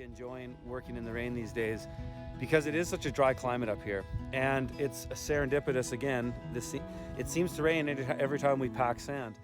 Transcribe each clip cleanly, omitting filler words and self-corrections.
enjoying working in the rain these days because it is such a dry climate up here, and it's serendipitous again. It seems to rain every time we pack sand.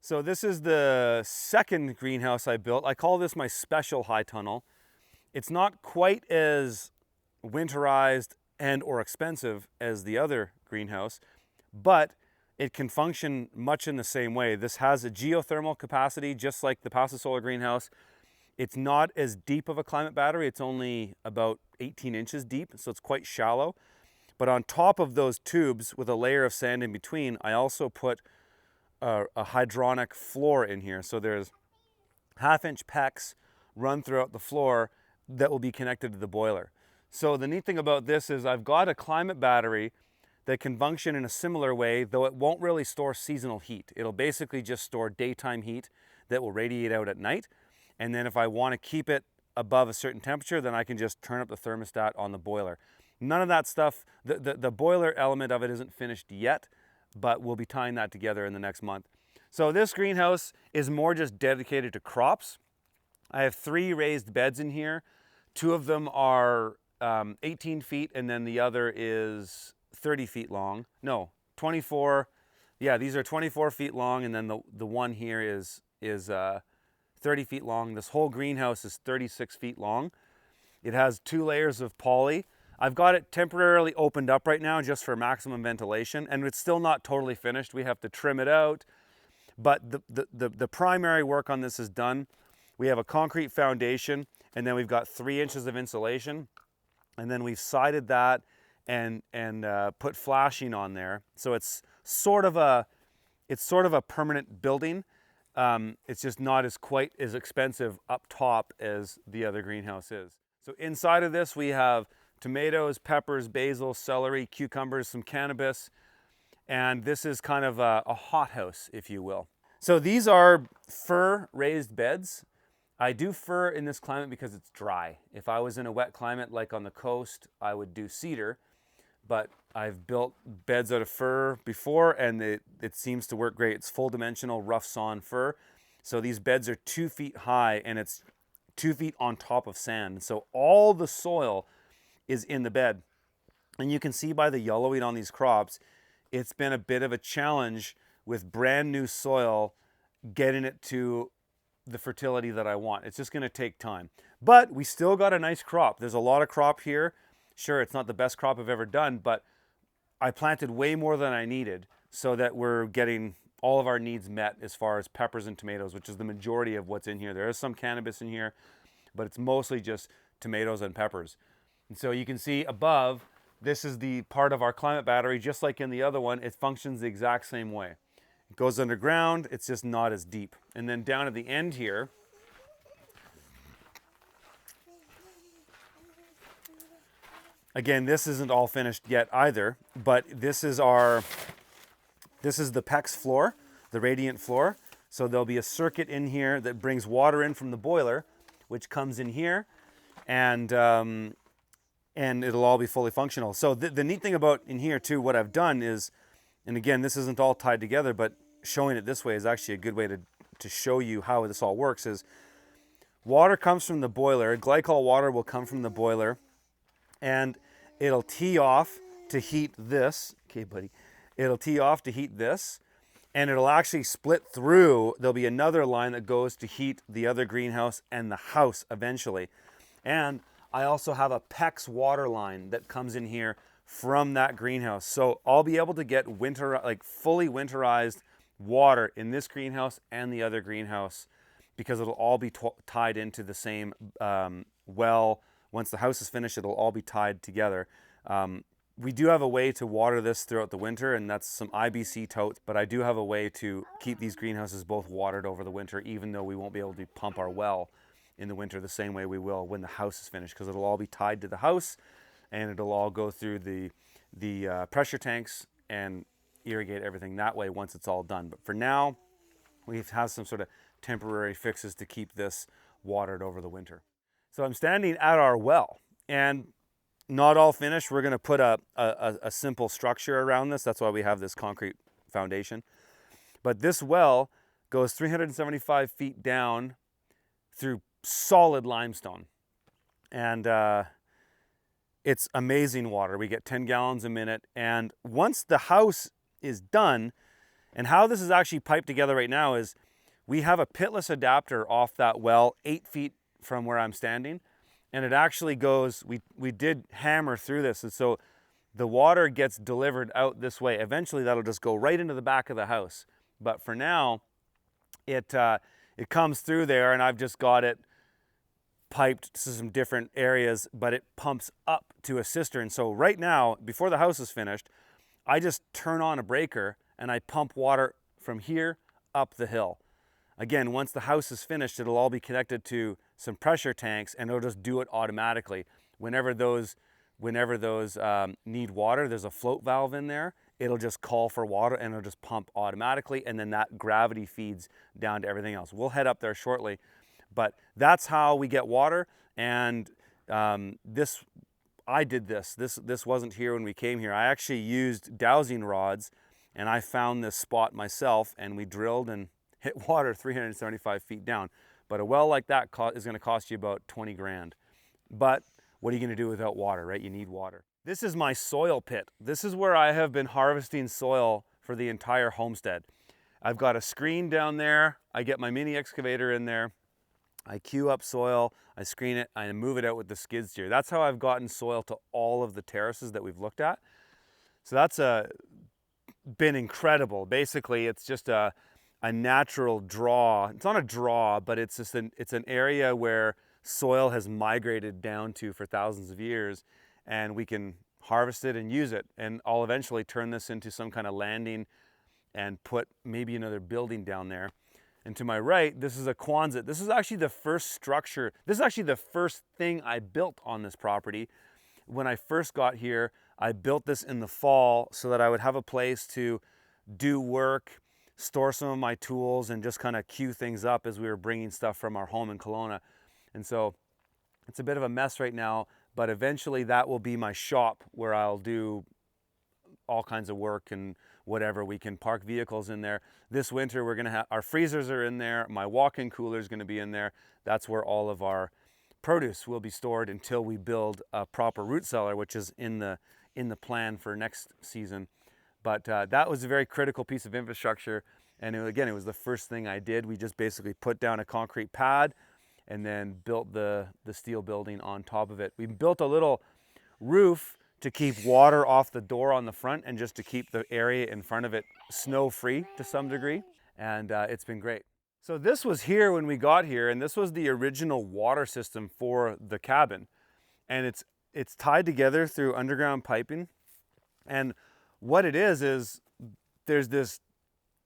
So this is the second greenhouse I built. I call this my special high tunnel. It's not quite as winterized and or expensive as the other greenhouse, but it can function much in the same way. This has a geothermal capacity just like the Passive Solar greenhouse. It's not as deep of a climate battery. It's only about 18 inches deep, so it's quite shallow. But on top of those tubes with a layer of sand in between, I also put a hydronic floor in here. So there's 1/2-inch PEX run throughout the floor that will be connected to the boiler. So the neat thing about this is I've got a climate battery that can function in a similar way, though it won't really store seasonal heat. It'll basically just store daytime heat that will radiate out at night. And then if I want to keep it above a certain temperature, then I can just turn up the thermostat on the boiler. None of that stuff, the boiler element of it isn't finished yet, but we'll be tying that together in the next month. So this greenhouse is more just dedicated to crops. I have 3 raised beds in here. 2 of them are 18 feet and then the other is 30 feet long. No, 24. Yeah, these are 24 feet long, and then the one here is 30 feet long. This whole greenhouse is 36 feet long. It has 2 layers of poly. I've got it temporarily opened up right now just for maximum ventilation, and it's still not totally finished. We have to trim it out, but the primary work on this is done. We have a concrete foundation, and then we've got 3 inches of insulation, and then we've sided that and put flashing on there. So it's sort of a permanent building. It's just not quite as expensive up top as the other greenhouse is. So inside of this we have tomatoes, peppers, basil, celery, cucumbers, some cannabis, and this is kind of a hothouse, if you will. So these are fir raised beds. I do fir in this climate because it's dry. If I was in a wet climate like on the coast, I would do cedar, but I've built beds out of fir before and it seems to work great. It's full dimensional rough sawn fir. So these beds are 2 feet high and it's 2 feet on top of sand. So all the soil is in the bed. And you can see by the yellowing on these crops, it's been a bit of a challenge with brand new soil getting it to the fertility that I want. It's just gonna take time. But we still got a nice crop. There's a lot of crop here. Sure, it's not the best crop I've ever done, but I planted way more than I needed so that we're getting all of our needs met as far as peppers and tomatoes, which is the majority of what's in here. There is some cannabis in here, but it's mostly just tomatoes and peppers. And so you can see above, this is the part of our climate battery, just like in the other one, it functions the exact same way. It goes underground, it's just not as deep. And then down at the end here, again, this isn't all finished yet either, but this is the PEX floor, the radiant floor. So there'll be a circuit in here that brings water in from the boiler, which comes in here, and it'll all be fully functional. So the neat thing about in here too, what I've done is, and again, this isn't all tied together, but showing it this way is actually a good way to show you how this all works, is water comes from the boiler, glycol water will come from the boiler, and it'll tee off to heat this. Okay, buddy. It'll tee off to heat this, and it'll actually split through. There'll be another line that goes to heat the other greenhouse and the house eventually. And I also have a PEX water line that comes in here from that greenhouse. So I'll be able to get fully winterized water in this greenhouse and the other greenhouse because it'll all be tied into the same well. Once the house is finished, it'll all be tied together. We do have a way to water this throughout the winter, and that's some IBC totes, but I do have a way to keep these greenhouses both watered over the winter, even though we won't be able to pump our well in the winter the same way we will when the house is finished, because it'll all be tied to the house and it'll all go through the pressure tanks and irrigate everything that way once it's all done. But for now, we have some sort of temporary fixes to keep this watered over the winter. So I'm standing at our well, and not all finished. We're going to put a simple structure around this. That's why we have this concrete foundation. But this well goes 375 feet down through solid limestone. And it's amazing water. We get 10 gallons a minute. And once the house is done, and how this is actually piped together right now is we have a pitless adapter off that well 8 feet from where I'm standing. And it actually goes, we did hammer through this. And so the water gets delivered out this way. Eventually that'll just go right into the back of the house. But for now, it comes through there, and I've just got it piped to some different areas, but it pumps up to a cistern. So right now, before the house is finished, I just turn on a breaker and I pump water from here up the hill. Again, once the house is finished, it'll all be connected to some pressure tanks, and it'll just do it automatically. Whenever those need water, there's a float valve in there. It'll just call for water and it'll just pump automatically, and then that gravity feeds down to everything else. We'll head up there shortly, but that's how we get water. And I did this. This wasn't here when we came here. I actually used dowsing rods, and I found this spot myself, and we drilled and hit water 375 feet down. But a well like that is going to cost you about 20 grand. But what are you going to do without water, right? You need water. This is my soil pit. This is where I have been harvesting soil for the entire homestead. I've got a screen down there. I get my mini excavator in there. I queue up soil, I screen it, I move it out with the skid steer. That's how I've gotten soil to all of the terraces that we've looked at. So that's been incredible. Basically, it's just a natural draw. It's not a draw, but it's just it's an area where soil has migrated down to for thousands of years, and we can harvest it and use it. And I'll eventually turn this into some kind of landing and put maybe another building down there. And to my right, this is a Quonset. This is actually the first structure. This is actually the first thing I built on this property. When I first got here, I built this in the fall so that I would have a place to do work, store some of my tools, and just kind of queue things up as we were bringing stuff from our home in Kelowna. And so it's a bit of a mess right now, but eventually that will be my shop where I'll do all kinds of work and whatever. We can park vehicles in there. This winter we're gonna have, our freezers are in there, my walk-in cooler is gonna be in there. That's where all of our produce will be stored until we build a proper root cellar, which is in the plan for next season. But that was a very critical piece of infrastructure, and again, it was the first thing I did. We just basically put down a concrete pad and then built the steel building on top of it. We built a little roof to keep water off the door on the front and just to keep the area in front of it snow-free to some degree, and it's been great. So this was here when we got here, and this was the original water system for the cabin, and it's tied together through underground piping. And what it is there's this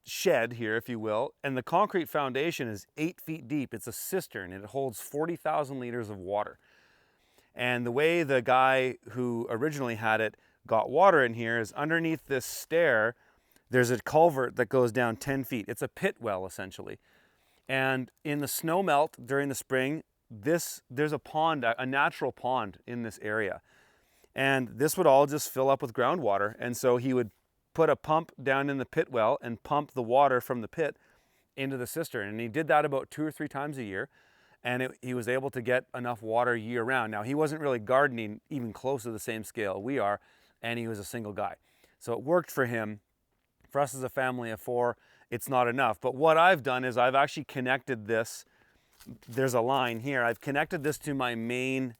shed here, if you will, and the concrete foundation is 8 feet deep. It's a cistern, and it holds 40,000 liters of water. And the way the guy who originally had it got water in here is underneath this stair, there's a culvert that goes down 10 feet. It's a pit well, essentially. And in the snow melt during the spring, there's a pond, a natural pond in this area. And this would all just fill up with groundwater. And so he would put a pump down in the pit well and pump the water from the pit into the cistern. And he did that about 2 or 3 times a year. And he was able to get enough water year round. Now, he wasn't really gardening even close to the same scale we are, and he was a single guy. So it worked for him. For us as a family of 4, it's not enough. But what I've done is I've actually connected this. There's a line here. I've connected this to my main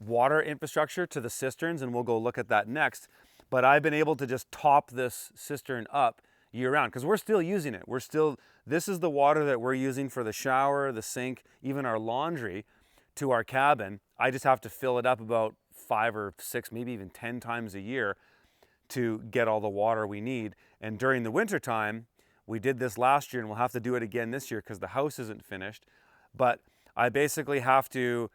water infrastructure, to the cisterns, and we'll go look at that next. But I've been able to just top this cistern up year round because we're still using it. This is the water that we're using for the shower, the sink, even our laundry to our cabin. I just have to fill it up about 5 or 6, maybe even 10 times a year to get all the water we need. And during the winter time, we did this last year, and we'll have to do it again this year because the house isn't finished. But I basically have to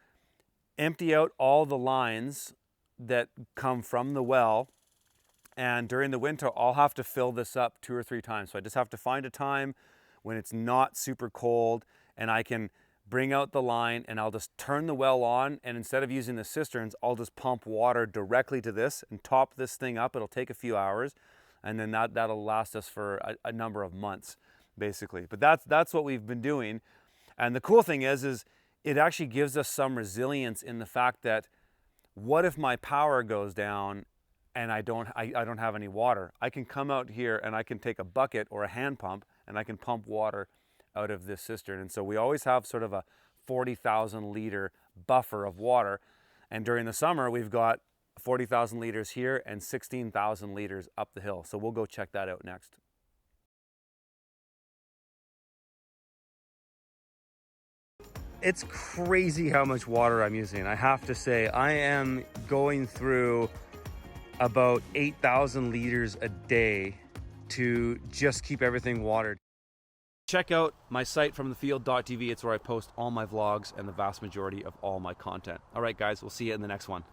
empty out all the lines that come from the well And during the winter, I'll have to fill this up 2 or 3 times. So I just have to find a time when it's not super cold and I can bring out the line and I'll just turn the well on, and instead of using the cisterns, I'll just pump water directly to this and top this thing up. It'll take a few hours, and then that'll last us for a number of months, basically. But that's what we've been doing. And the cool thing is it actually gives us some resilience in the fact that, what if my power goes down and I don't have any water? I can come out here and I can take a bucket or a hand pump and I can pump water out of this cistern. And so we always have sort of a 40,000 liter buffer of water. And during the summer, we've got 40,000 liters here and 16,000 liters up the hill. So we'll go check that out next. It's crazy how much water I'm using. I have to say, I am going through about 8,000 liters a day to just keep everything watered. Check out my site, fromthefield.tv. It's where I post all my vlogs and the vast majority of all my content. All right, guys, we'll see you in the next one.